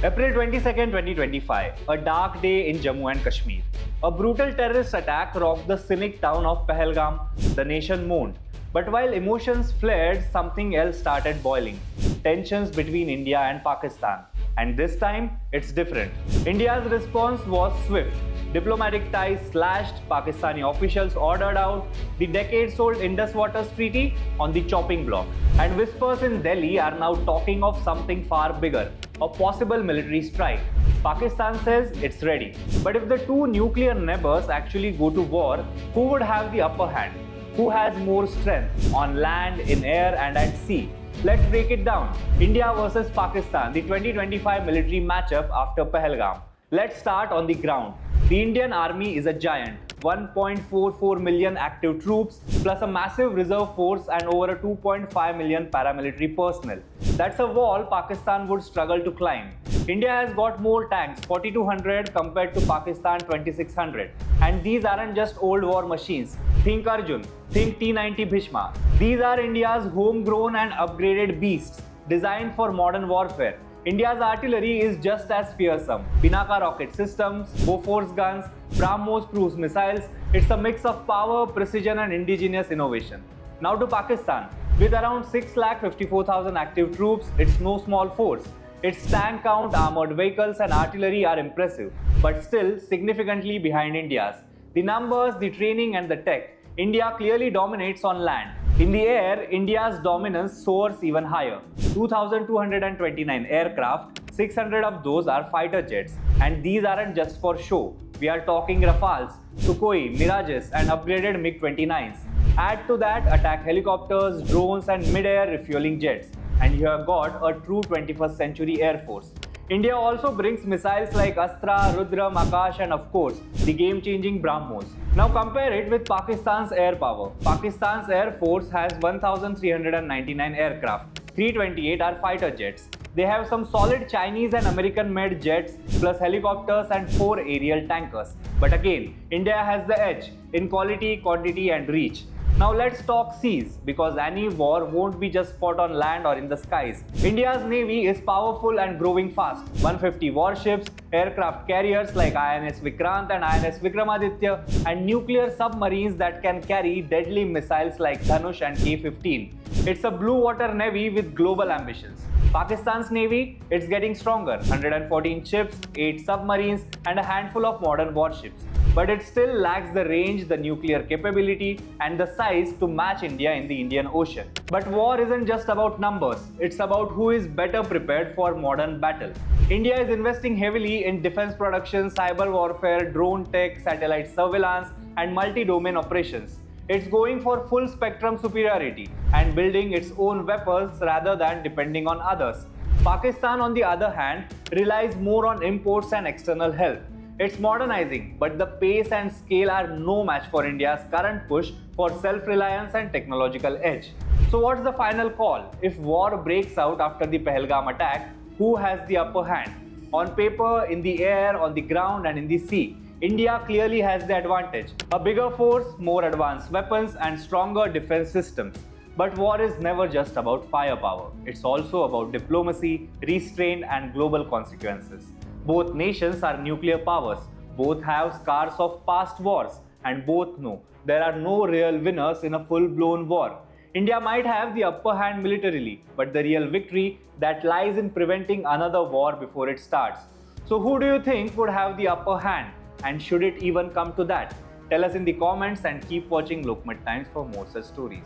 April 22nd, 2025, a dark day in Jammu and Kashmir. A brutal terrorist attack rocked the scenic town of Pahalgam. The nation mourned. But while emotions flared, something else started boiling. Tensions between India and Pakistan. And this time, it's different. India's response was swift. Diplomatic ties slashed, Pakistani officials ordered out the decades-old Indus Waters Treaty on the chopping block. And whispers in Delhi are now talking of something far bigger, a possible military strike. Pakistan says it's ready. But if the two nuclear neighbors actually go to war, who would have the upper hand? Who has more strength on land, in air and at sea? Let's break it down. India versus Pakistan, the 2025 military matchup after Pahalgam. Let's start on the ground. The Indian Army is a giant. 1.44 million active troops plus a massive reserve force and over 2.5 million paramilitary personnel. That's a wall Pakistan would struggle to climb. India has got more tanks, 4200 compared to Pakistan 2600. And these aren't just old war machines. Think Arjun, think T-90 Bhishma. These are India's homegrown and upgraded beasts designed for modern warfare. India's artillery is just as fearsome. Pinaka rocket systems, Bofors guns, BrahMos cruise missiles. It's a mix of power, precision and indigenous innovation. Now to Pakistan. With around 6,54,000 active troops, it's no small force. Its tank count, armored vehicles and artillery are impressive, but still significantly behind India's. The numbers, the training and the tech. India clearly dominates on land. In the air, India's dominance soars even higher. 2,229 aircraft, 600 of those are fighter jets. And these aren't just for show. We are talking Rafales, Sukhoi, Mirages and upgraded MiG-29s. Add to that attack helicopters, drones and mid-air refueling jets. And you have got a true 21st century air force. India also brings missiles like Astra, Rudram, Akash and of course, the game-changing BrahMos. Now compare it with Pakistan's air power. Pakistan's air force has 1,399 aircraft. 328 are fighter jets. They have some solid Chinese and American-made jets plus helicopters and 4 aerial tankers. But again, India has the edge in quality, quantity and reach. Now let's talk seas, because any war won't be just fought on land or in the skies. India's navy is powerful and growing fast. 150 warships, aircraft carriers like INS Vikrant and INS Vikramaditya, and nuclear submarines that can carry deadly missiles like Dhanush and K-15. It's a blue water navy with global ambitions. Pakistan's navy, it's getting stronger. 114 ships, 8 submarines and a handful of modern warships. But it still lacks the range, the nuclear capability and the size to match India in the Indian Ocean. But war isn't just about numbers, it's about who is better prepared for modern battle. India is investing heavily in defense production, cyber warfare, drone tech, satellite surveillance and multi-domain operations. It's going for full spectrum superiority and building its own weapons rather than depending on others. Pakistan, on the other hand, relies more on imports and external help. It's modernizing, but the pace and scale are no match for India's current push for self-reliance and technological edge. So what's the final call? If war breaks out after the Pahalgam attack, who has the upper hand? On paper, in the air, on the ground and in the sea, India clearly has the advantage. A bigger force, more advanced weapons and stronger defense systems. But war is never just about firepower. It's also about diplomacy, restraint and global consequences. Both nations are nuclear powers, both have scars of past wars, and both know there are no real winners in a full-blown war. India might have the upper hand militarily, but the real victory that lies in preventing another war before it starts. So who do you think would have the upper hand? And should it even come to that? Tell us in the comments and keep watching Lokmat Times for more such stories.